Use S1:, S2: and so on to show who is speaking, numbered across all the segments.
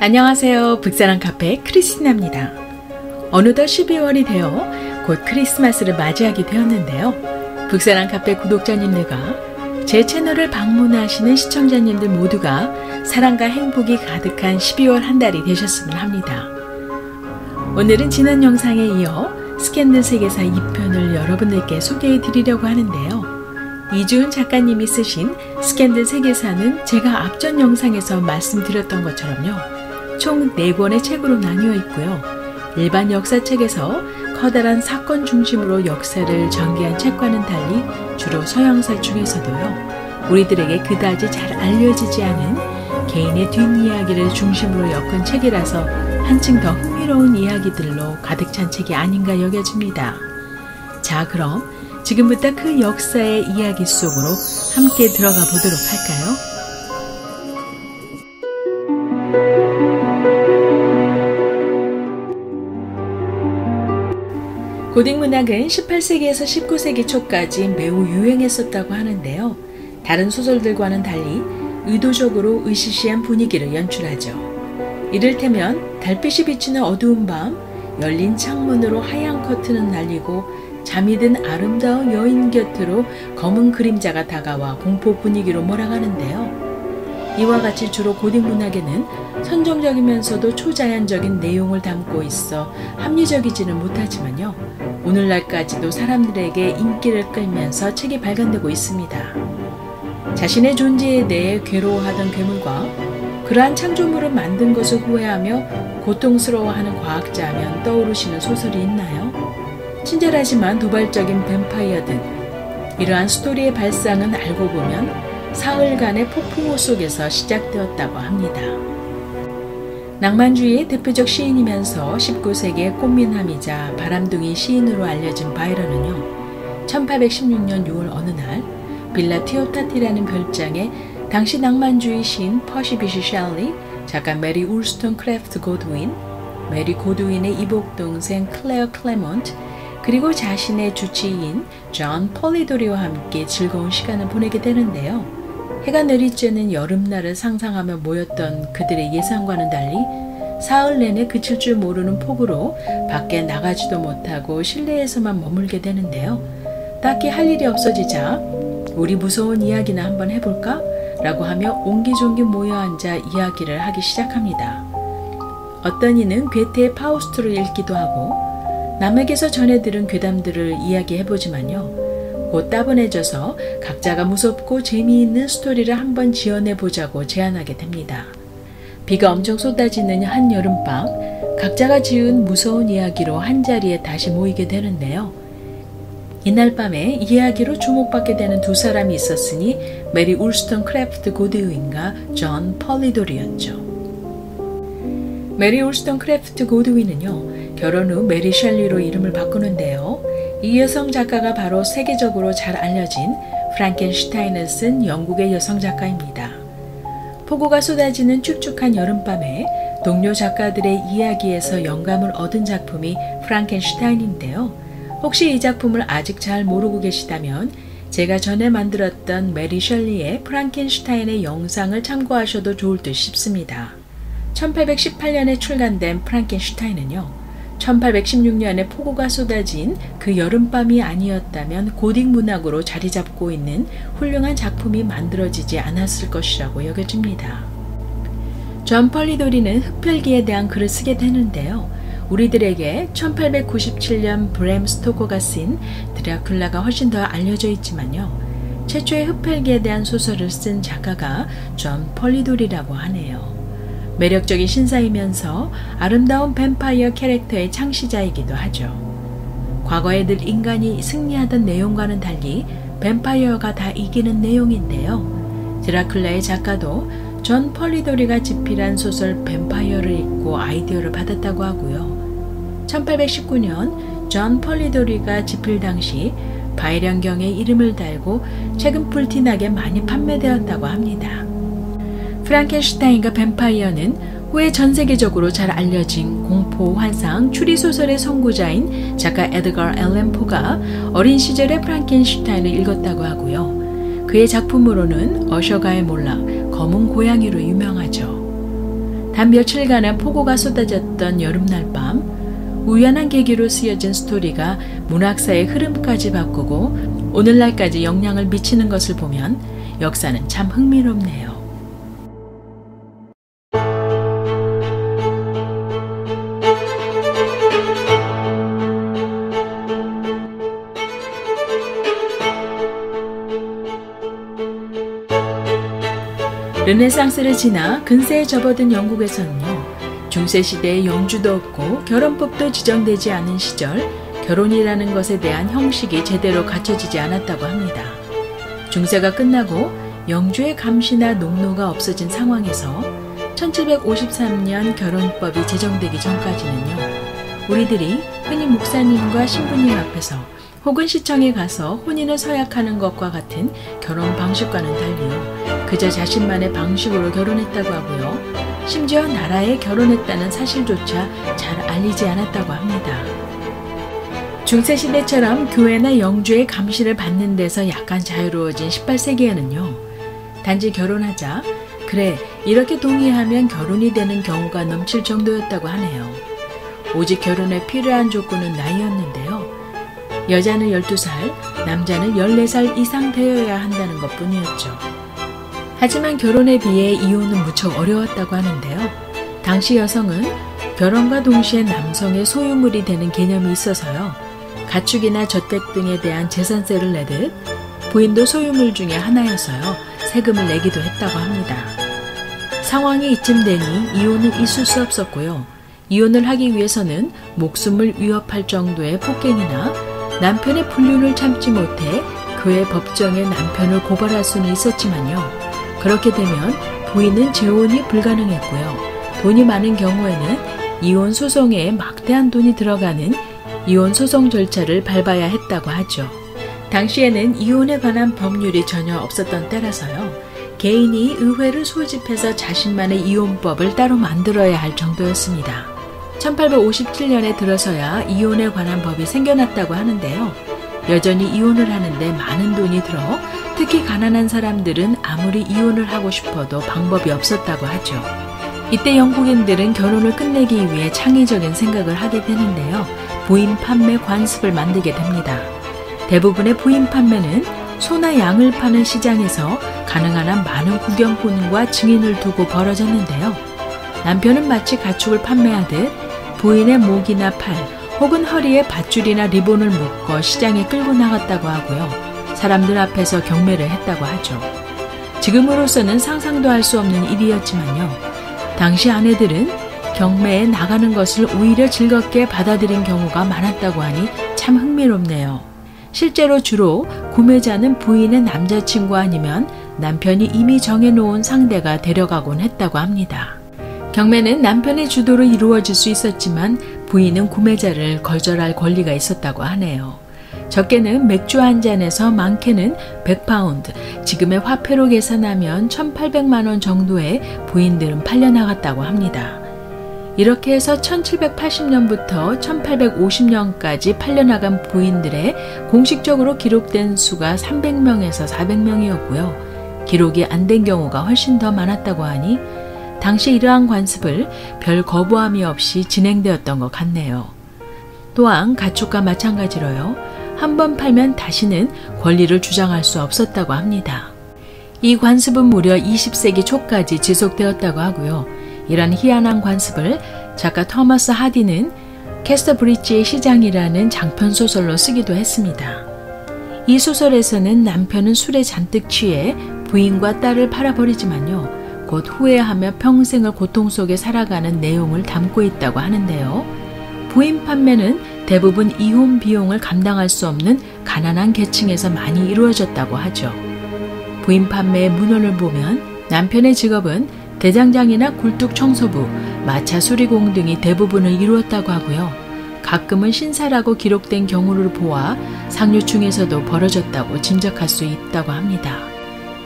S1: 안녕하세요. 북사랑 카페 크리스티나입니다. 어느덧 12월이 되어 곧 크리스마스를 맞이하게 되었는데요. 북사랑 카페 구독자님들과 제 채널을 방문하시는 시청자님들 모두가 사랑과 행복이 가득한 12월 한 달이 되셨으면 합니다. 오늘은 지난 영상에 이어 스캔들 세계사 2편을 여러분들께 소개해 드리려고 하는데요. 이주은 작가님이 쓰신 스캔들 세계사는 제가 앞전 영상에서 말씀드렸던 것처럼요. 총 4권의 책으로 나뉘어 있고요. 일반 역사책에서 커다란 사건 중심으로 역사를 전개한 책과는 달리 주로 서양사 중에서도요. 우리들에게 그다지 잘 알려지지 않은 개인의 뒷이야기를 중심으로 엮은 책이라서 한층 더 흥미로운 이야기들로 가득 찬 책이 아닌가 여겨집니다. 자, 그럼 지금부터 그 역사의 이야기 속으로 함께 들어가 보도록 할까요? 고딕 문학은 18세기에서 19세기 초까지 매우 유행했었다고 하는데요. 다른 소설들과는 달리 의도적으로 으시시한 분위기를 연출하죠. 이를테면 달빛이 비치는 어두운 밤, 열린 창문으로 하얀 커튼은 날리고 잠이 든 아름다운 여인 곁으로 검은 그림자가 다가와 공포 분위기로 몰아가는데요. 이와 같이 주로 고딕 문학에는 선정적이면서도 초자연적인 내용을 담고 있어 합리적이지는 못하지만요. 오늘날까지도 사람들에게 인기를 끌면서 책이 발간되고 있습니다. 자신의 존재에 대해 괴로워하던 괴물과 그러한 창조물을 만든 것을 후회하며 고통스러워하는 과학자 하면 떠오르시는 소설이 있나요? 친절하지만 도발적인 뱀파이어 등 이러한 스토리의 발상은 알고 보면 사흘간의 폭풍우 속에서 시작되었다고 합니다. 낭만주의의 대표적 시인이면서 19세기의 꽃미남이자 바람둥이 시인으로 알려진 바이런은요. 1816년 6월 어느 날 빌라 티오타티라는 별장에 당시 낭만주의 시인 퍼시 비시 셸리, 작가 메리 울스턴 크래프트 고드윈, 메리 고드윈의 이복 동생 클레어 클레몬트, 그리고 자신의 주치의인 존 폴리도리와 함께 즐거운 시간을 보내게 되는데요. 해가 내리쬐는 여름날을 상상하며 모였던 그들의 예상과는 달리 사흘 내내 그칠 줄 모르는 폭우로 밖에 나가지도 못하고 실내에서만 머물게 되는데요. 딱히 할 일이 없어지자 우리 무서운 이야기나 한번 해볼까? 라고 하며 옹기종기 모여 앉아 이야기를 하기 시작합니다. 어떤 이는 괴테의 파우스트를 읽기도 하고 남에게서 전해 들은 괴담들을 이야기해보지만요. 곧 따분해져서 각자가 무섭고 재미있는 스토리를 한번 지어내보자고 제안하게 됩니다. 비가 엄청 쏟아지는 한 여름밤, 각자가 지은 무서운 이야기로 한자리에 다시 모이게 되는데요. 이날 밤에 이야기로 주목받게 되는 두 사람이 있었으니 메리 울스턴 크래프트 고드윈과 존 폴리도리였죠. 메리 울스턴 크래프트 고드윈은요. 결혼 후 메리 셸리로 이름을 바꾸는데요. 이 여성 작가가 바로 세계적으로 잘 알려진 프랑켄슈타인을 쓴 영국의 여성 작가입니다. 폭우가 쏟아지는 축축한 여름밤에 동료 작가들의 이야기에서 영감을 얻은 작품이 프랑켄슈타인인데요. 혹시 이 작품을 아직 잘 모르고 계시다면 제가 전에 만들었던 메리 셸리의 프랑켄슈타인의 영상을 참고하셔도 좋을 듯 싶습니다. 1818년에 출간된 프랑켄슈타인은요. 1816년에 폭우가 쏟아진 그 여름밤이 아니었다면 고딕 문학으로 자리 잡고 있는 훌륭한 작품이 만들어지지 않았을 것이라고 여겨집니다. 존 폴리도리는 흡혈귀에 대한 글을 쓰게 되는데요. 우리들에게 1897년 브램 스토커가 쓴 드라큘라가 훨씬 더 알려져 있지만요. 최초의 흡혈귀에 대한 소설을 쓴 작가가 존 폴리도리라고 하네요. 매력적인 신사이면서 아름다운 뱀파이어 캐릭터의 창시자이기도 하죠. 과거에 늘 인간이 승리하던 내용과는 달리 뱀파이어가 다 이기는 내용인데요. 드라큘라의 작가도 존 폴리도리가 집필한 소설 뱀파이어를 읽고 아이디어를 받았다고 하고요. 1819년 존 폴리도리가 집필 당시 바이런경의 이름을 달고 책은 불티나게 많이 판매되었다고 합니다. 프랑켄슈타인과 뱀파이어는 후에 전 세계적으로 잘 알려진 공포, 환상, 추리소설의 선구자인 작가 에드거 앨런 포가 어린 시절에 프랑켄슈타인을 읽었다고 하고요. 그의 작품으로는 어셔가의 몰락, 검은 고양이로 유명하죠. 단 며칠간의 폭우가 쏟아졌던 여름날 밤, 우연한 계기로 쓰여진 스토리가 문학사의 흐름까지 바꾸고 오늘날까지 영향을 미치는 것을 보면 역사는 참 흥미롭네요. 르네상스를 지나 근세에 접어든 영국에서는요, 중세시대에 영주도 없고 결혼법도 지정되지 않은 시절 결혼이라는 것에 대한 형식이 제대로 갖춰지지 않았다고 합니다. 중세가 끝나고 영주의 감시나 농노가 없어진 상황에서 1753년 결혼법이 제정되기 전까지는요, 우리들이 흔히 목사님과 신부님 앞에서 혹은 시청에 가서 혼인을 서약하는 것과 같은 결혼 방식과는 달리요, 그저 자신만의 방식으로 결혼했다고 하고요, 심지어 나라에 결혼했다는 사실조차 잘 알리지 않았다고 합니다. 중세시대처럼 교회나 영주의 감시를 받는 데서 약간 자유로워진 18세기에는요, 단지 결혼하자, 그래 이렇게 동의하면 결혼이 되는 경우가 넘칠 정도였다고 하네요. 오직 결혼에 필요한 조건은 나이였는데요, 여자는 12살, 남자는 14살 이상 되어야 한다는 것뿐이었죠. 하지만 결혼에 비해 이혼은 무척 어려웠다고 하는데요. 당시 여성은 결혼과 동시에 남성의 소유물이 되는 개념이 있어서요, 가축이나 저택 등에 대한 재산세를 내듯 부인도 소유물 중에 하나여서요, 세금을 내기도 했다고 합니다. 상황이 이쯤 되니 이혼은 있을 수 없었고요. 이혼을 하기 위해서는 목숨을 위협할 정도의 폭행이나 남편의 불륜을 참지 못해 교회 법정에 남편을 고발할 수는 있었지만요, 그렇게 되면 부인은 재혼이 불가능했고요. 돈이 많은 경우에는 이혼 소송에 막대한 돈이 들어가는 이혼 소송 절차를 밟아야 했다고 하죠. 당시에는 이혼에 관한 법률이 전혀 없었던 때라서요, 개인이 의회를 소집해서 자신만의 이혼법을 따로 만들어야 할 정도였습니다. 1857년에 들어서야 이혼에 관한 법이 생겨났다고 하는데요. 여전히 이혼을 하는데 많은 돈이 들어 특히 가난한 사람들은 아무리 이혼을 하고 싶어도 방법이 없었다고 하죠. 이때 영국인들은 결혼을 끝내기 위해 창의적인 생각을 하게 되는데요, 부인 판매 관습을 만들게 됩니다. 대부분의 부인 판매는 소나 양을 파는 시장에서 가능한 한 많은 구경꾼과 증인을 두고 벌어졌는데요, 남편은 마치 가축을 판매하듯 부인의 목이나 팔 혹은 허리에 밧줄이나 리본을 묶어 시장에 끌고 나갔다고 하고요, 사람들 앞에서 경매를 했다고 하죠. 지금으로서는 상상도 할 수 없는 일이었지만요, 당시 아내들은 경매에 나가는 것을 오히려 즐겁게 받아들인 경우가 많았다고 하니 참 흥미롭네요. 실제로 주로 구매자는 부인의 남자친구 아니면 남편이 이미 정해놓은 상대가 데려가곤 했다고 합니다. 경매는 남편의 주도로 이루어질 수 있었지만 부인은 구매자를 거절할 권리가 있었다고 하네요. 적게는 맥주 한 잔에서 많게는 100파운드, 지금의 화폐로 계산하면 1800만 원 정도의 부인들은 팔려나갔다고 합니다. 이렇게 해서 1780년부터 1850년까지 팔려나간 부인들의 공식적으로 기록된 수가 300명에서 400명이었고요. 기록이 안 된 경우가 훨씬 더 많았다고 하니 당시 이러한 관습을 별 거부함이 없이 진행되었던 것 같네요. 또한 가축과 마찬가지로요, 한번 팔면 다시는 권리를 주장할 수 없었다고 합니다. 이 관습은 무려 20세기 초까지 지속되었다고 하고요. 이런 희한한 관습을 작가 토마스 하디는 캐스터브리지의 시장이라는 장편 소설로 쓰기도 했습니다. 이 소설에서는 남편은 술에 잔뜩 취해 부인과 딸을 팔아버리지만요, 곧 후회하며 평생을 고통 속에 살아가는 내용을 담고 있다고 하는데요. 부인 판매는 대부분 이혼 비용을 감당할 수 없는 가난한 계층에서 많이 이루어졌다고 하죠. 부인 판매의 문헌을 보면 남편의 직업은 대장장이나 굴뚝 청소부, 마차 수리공 등이 대부분을 이루었다고 하고요. 가끔은 신사라고 기록된 경우를 보아 상류층에서도 벌어졌다고 짐작할 수 있다고 합니다.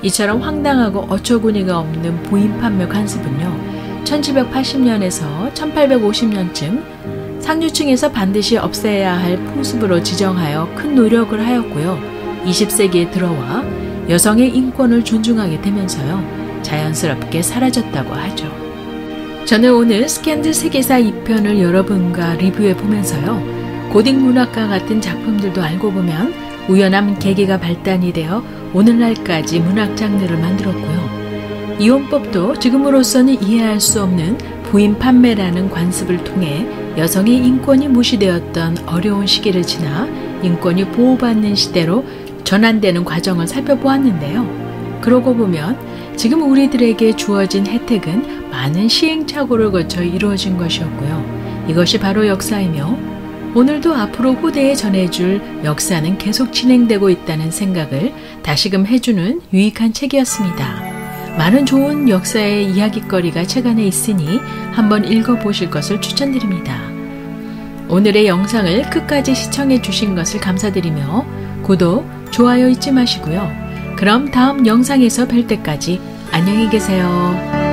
S1: 이처럼 황당하고 어처구니가 없는 부인 판매 관습은요, 1780년에서 1850년쯤 상류층에서 반드시 없애야 할 풍습으로 지정하여 큰 노력을 하였고요. 20세기에 들어와 여성의 인권을 존중하게 되면서요, 자연스럽게 사라졌다고 하죠. 저는 오늘 스캔들 세계사 2편을 여러분과 리뷰해 보면서요. 고딕 문학과 같은 작품들도 알고 보면 우연한 계기가 발단이 되어 오늘날까지 문학 장르를 만들었고요. 이혼법도 지금으로서는 이해할 수 없는 부인 판매라는 관습을 통해 여성의 인권이 무시되었던 어려운 시기를 지나 인권이 보호받는 시대로 전환되는 과정을 살펴보았는데요. 그러고 보면 지금 우리들에게 주어진 혜택은 많은 시행착오를 거쳐 이루어진 것이었고요. 이것이 바로 역사이며 오늘도 앞으로 후대에 전해줄 역사는 계속 진행되고 있다는 생각을 다시금 해주는 유익한 책이었습니다. 많은 좋은 역사의 이야깃거리가 책 안에 있으니 한번 읽어보실 것을 추천드립니다. 오늘의 영상을 끝까지 시청해 주신 것을 감사드리며 구독, 좋아요 잊지 마시고요. 그럼 다음 영상에서 뵐 때까지 안녕히 계세요.